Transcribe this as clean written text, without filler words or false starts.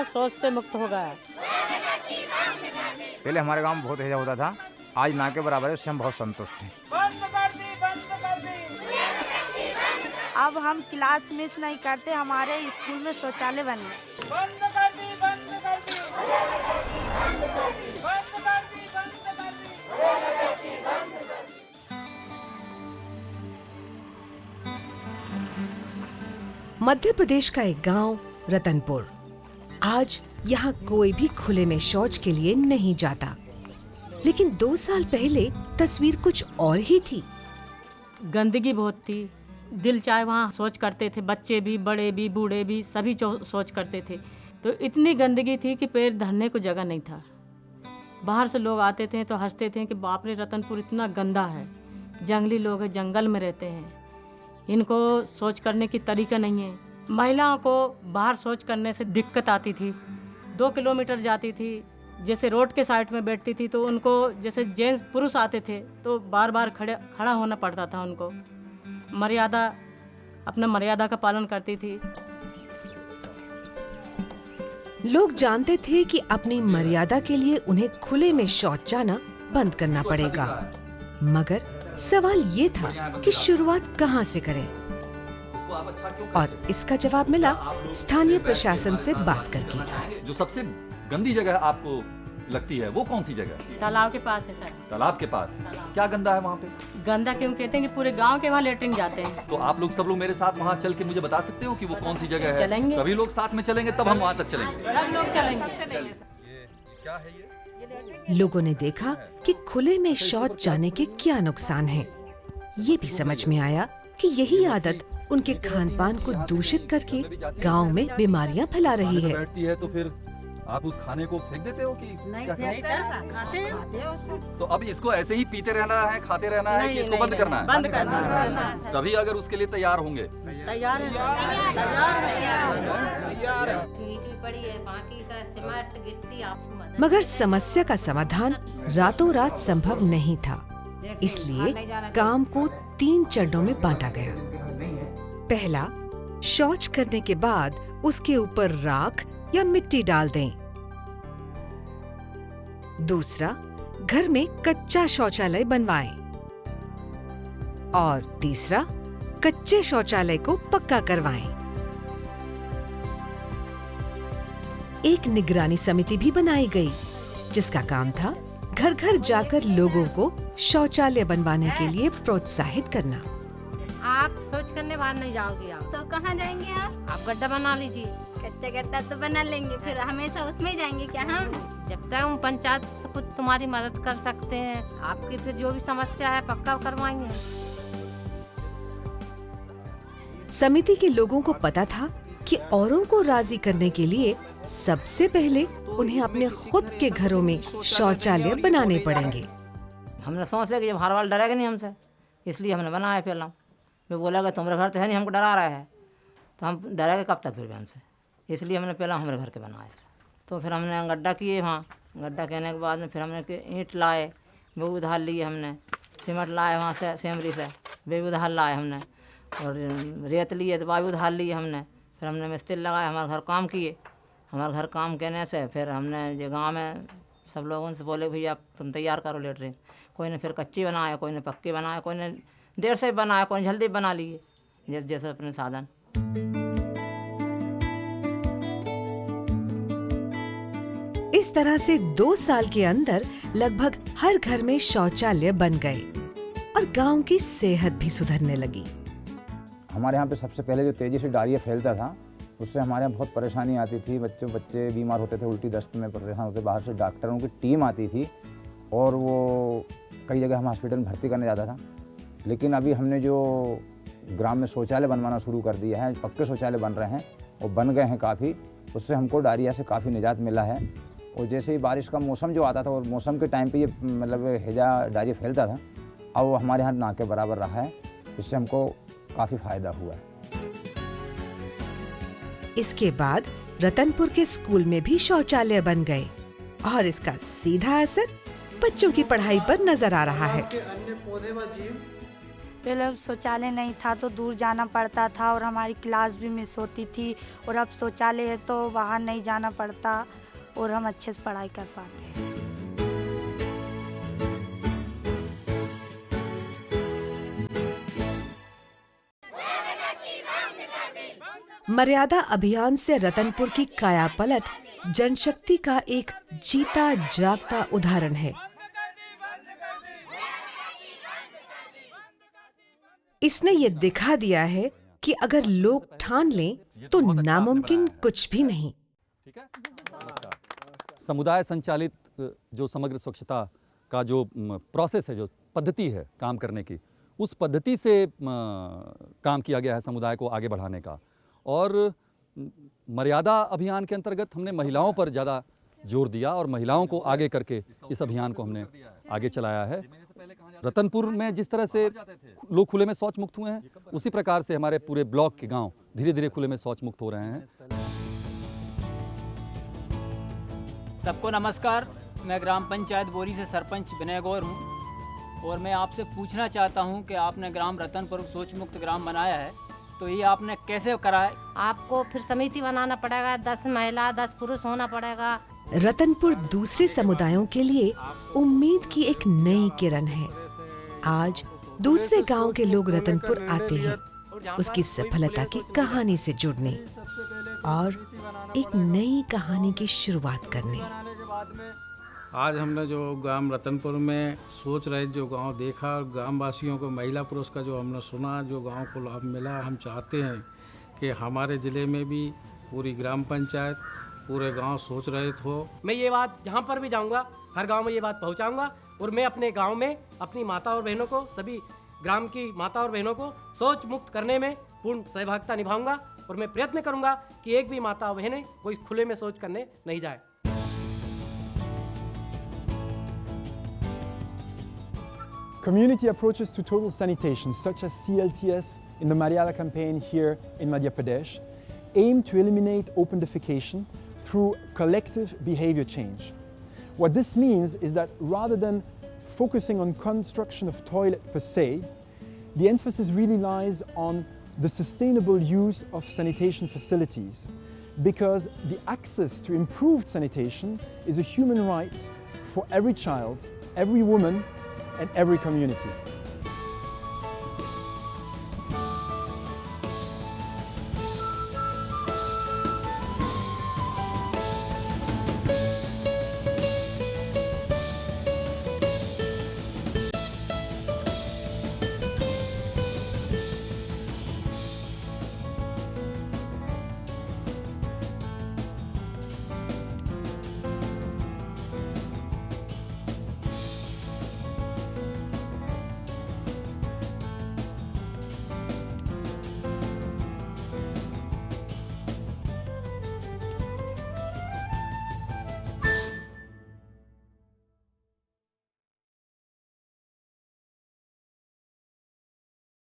गांव शौच से मुक्त हो गया। पहले हमारे गांव में बहुत हैजा होता था, आज ना के बराबर है, उससे हम बहुत संतुष्ट हैं। अब हम क्लास मिस नहीं करते, हमारे स्कूल में शौचालय बने। मध्य प्रदेश का एक गांव रतनपुर। आज यहाँ कोई भी खुले में शौच के लिए नहीं जाता, लेकिन 2 साल पहले तस्वीर कुछ और ही थी। गंदगी बहुत थी, दिल चाहे वहाँ शौच करते थे, बच्चे भी, बड़े भी, बूढ़े भी, सभी शौच करते थे। तो इतनी गंदगी थी कि पैर धरने को जगह नहीं था। बाहर से लोग आते थे तो हंसते थे कि बाप रे, रतनपुर इतना गंदा है, जंगली लोग हैं, जंगल में रहते हैं, इनको शौच करने की तरीका नहीं है। महिलाओं को बाहर शौच करने से दिक्कत आती थी, 2 किलोमीटर जाती थी, जैसे रोड के साइड में बैठती थी तो उनको, जैसे जेंट्स पुरुष आते थे तो बार बार खड़ा होना पड़ता था उनको। मर्यादा, अपना मर्यादा का पालन करती थी। लोग जानते थे कि अपनी मर्यादा के लिए उन्हें खुले में शौच जाना बंद करना पड़ेगा, मगर सवाल ये था कि शुरुआत कहाँ से करें, और इसका जवाब मिला स्थानीय प्रशासन से बात करके। जो सबसे गंदी जगह आपको लगती है वो कौन सी जगह? तालाब के पास है सर। तालाब के पास? क्या गंदा है वहाँ पे? गंदा क्यों कहते हैं कि पूरे गांव के वहाँ लेटरिन जाते हैं। तो आप लोग सब लोग मेरे साथ वहाँ चल के मुझे बता सकते हो कि वो कौन सी जगह है? चलेंगे। सभी लोग साथ में चलेंगे तब हम वहाँ तक चलेंगे। सब लोग चलेंगे। क्या है ये? लोगों ने देखा कि खुले में शौच जाने के क्या नुकसान हैं। ये भी समझ में आया कि यही आदत उनके खान-पान को दूषित करके गांव में बीमारियां फैला रही है। बैठती है तो फिर आप उस खाने को फेंक देते हो कि नहीं सर, खाते हैं। तो अब इसको ऐसे ही पीते रहना है, खाते रहना है कि इसको बंद करना है? बंद करना है। सभी अगर उसके लिए तैयार होंगे? तैयार है, तैयार है। पड़ी है, बाकी का सीमेंट गिट्टी आप। मगर समस्या का समाधान रातों रात संभव नहीं था, इसलिए काम को 3 चरणों में बांटा गया। पहला, शौच करने के बाद उसके ऊपर राख या मिट्टी डाल दें। दूसरा, घर में कच्चा शौचालय बनवाएं। और तीसरा, कच्चे शौचालय को पक्का करवाएं। एक निगरानी समिति भी बनाई गई, जिसका काम था घर घर जाकर लोगों को शौचालय बनवाने के लिए प्रोत्साहित करना। आप सोच करने बाहर नहीं जाओगे, आप तो कहाँ जाएंगे आप गड्ढा बना लीजिए। कच्चा गड्ढा तो बना लेंगे, फिर हमेशा उसमें ही जाएंगे क्या हम? जब तक हम पंचायत से कुछ तुम्हारी मदद कर सकते हैं, आपकी फिर जो भी समस्या है पक्का करवाएंगे। समिति के लोगों को पता था कि औरों को राजी करने के लिए सबसे पहले उन्हें अपने खुद के घरों में शौचालय बनाने पड़ेंगे। हमने सोच लिया कि जब हर वाल डरेगा नहीं हमसे, इसलिए हमने बनाया। पहला मैं बोला कि तुम्हारे घर तो है नहीं, हमको डरा रहा है, तो हम डरेगा कब तक फिर भी हमसे, इसलिए हमने पहला हमारे घर के बनाए। तो फिर हमने गड्ढा किए, वहाँ गड्ढा कहने के बाद में फिर हमने ईंट लाए, वो उधार लिए, हमने सीमेंट लाए वहाँ से सेमरी से, वे उधार लाए हमने, और रेत लिए तो वायु उधार लिए हमने। फिर हमने मिस्त्री लगाए, हमारे घर काम किए। हमारे घर काम करने से फिर हमने जो गाँव में सब लोगों से बोले भैया तुम तैयार करो लेटरिन। कोई ने फिर कच्ची बनाया, कोई ने पक्की बनाया, कोई ने देर से बनाया, कोई ने जल्दी बना लिए, जैसे अपने साधन। इस तरह से 2 साल के अंदर लगभग हर घर में शौचालय बन गए और गांव की सेहत भी सुधरने लगी। हमारे यहाँ पे सबसे पहले जो तेज़ी से डायरिया फैलता था, उससे हमारे यहाँ बहुत परेशानी आती थी। बच्चे बीमार होते थे, उल्टी दस्त में परेशान होते। बाहर से डॉक्टरों की टीम आती थी और वो कई जगह हम हॉस्पिटल में भर्ती करने जाता था। लेकिन अभी हमने जो ग्राम में शौचालय बनवाना शुरू कर दिया है, पक्के शौचालय बन रहे हैं और बन गए हैं काफ़ी, उससे हमको डायरिया से काफ़ी निजात मिला है। और जैसे ही बारिश का मौसम जो आता था, और मौसम के टाइम पे ये मतलब हैजा डायरिया फैलता था, अब वो हमारे यहाँ ना के बराबर रहा है। इससे हमको काफ़ी फायदा हुआ है। इसके बाद रतनपुर के स्कूल में भी शौचालय बन गए और इसका सीधा असर बच्चों की पढ़ाई पर नजर आ रहा है। पहले शौचालय नहीं था तो दूर जाना पड़ता था और हमारी क्लास भी मिस होती थी, और अब शौचालय है तो बाहर नहीं जाना पड़ता और हम अच्छे से पढ़ाई कर पाते हैं। मर्यादा अभियान से रतनपुर की काया पलट जनशक्ति का एक जीता जागता उदाहरण है। इसने ये दिखा दिया है कि अगर लोग ठान लें तो नामुमकिन कुछ भी नहीं। ठीक है। समुदाय संचालित जो समग्र स्वच्छता का जो प्रोसेस है, जो पद्धति है काम करने की, उस पद्धति से काम किया गया है समुदाय को आगे बढ़ाने का। और मर्यादा अभियान के अंतर्गत हमने महिलाओं पर ज़्यादा जोर दिया और महिलाओं को आगे करके इस अभियान को हमने आगे चलाया है। रतनपुर में जिस तरह से लोग खुले में शौच मुक्त हुए हैं, उसी प्रकार से हमारे पूरे ब्लॉक के गांव धीरे धीरे खुले में शौच मुक्त हो रहे हैं। सबको नमस्कार। मैं ग्राम पंचायत बोरी से सरपंच विनय गौर हूँ और मैं आपसे पूछना चाहता हूँ कि आपने ग्राम रतनपुर शौच मुक्त ग्राम बनाया है, तो ये आपने कैसे करा है? आपको फिर समिति बनाना पड़ेगा, 10 महिला 10 पुरुष होना पड़ेगा। रतनपुर दूसरे समुदायों के लिए उम्मीद की एक नई किरण है। आज दूसरे गांव के लोग रतनपुर आते हैं उसकी सफलता की कहानी से जुड़ने और एक नई कहानी की शुरुआत करने। आज हमने जो ग्राम रतनपुर में सोच रहे जो गांव देखा और ग्राम वासियों को महिला पुरुष का जो हमने सुना, जो गांव को लाभ मिला, हम चाहते हैं कि हमारे ज़िले में भी पूरी ग्राम पंचायत पूरे गांव सोच रहित हो। मैं ये बात जहाँ पर भी जाऊँगा हर गांव में ये बात पहुँचाऊँगा और मैं अपने गांव में अपनी माता और बहनों को, सभी ग्राम की माता और बहनों को शौच मुक्त करने में पूर्ण सहभागिता निभाऊंगा और मैं प्रयत्न करूंगा कि एक भी माता और बहनें कोई खुले में शौच करने नहीं जाए। Community approaches to total sanitation, such as CLTS in the Mariala campaign here in Madhya Pradesh, aim to eliminate open defecation through collective behavior change. What this means is that rather than focusing on construction of toilet per se, the emphasis really lies on the sustainable use of sanitation facilities, because the access to improved sanitation is a human right for every child, every woman, and every community.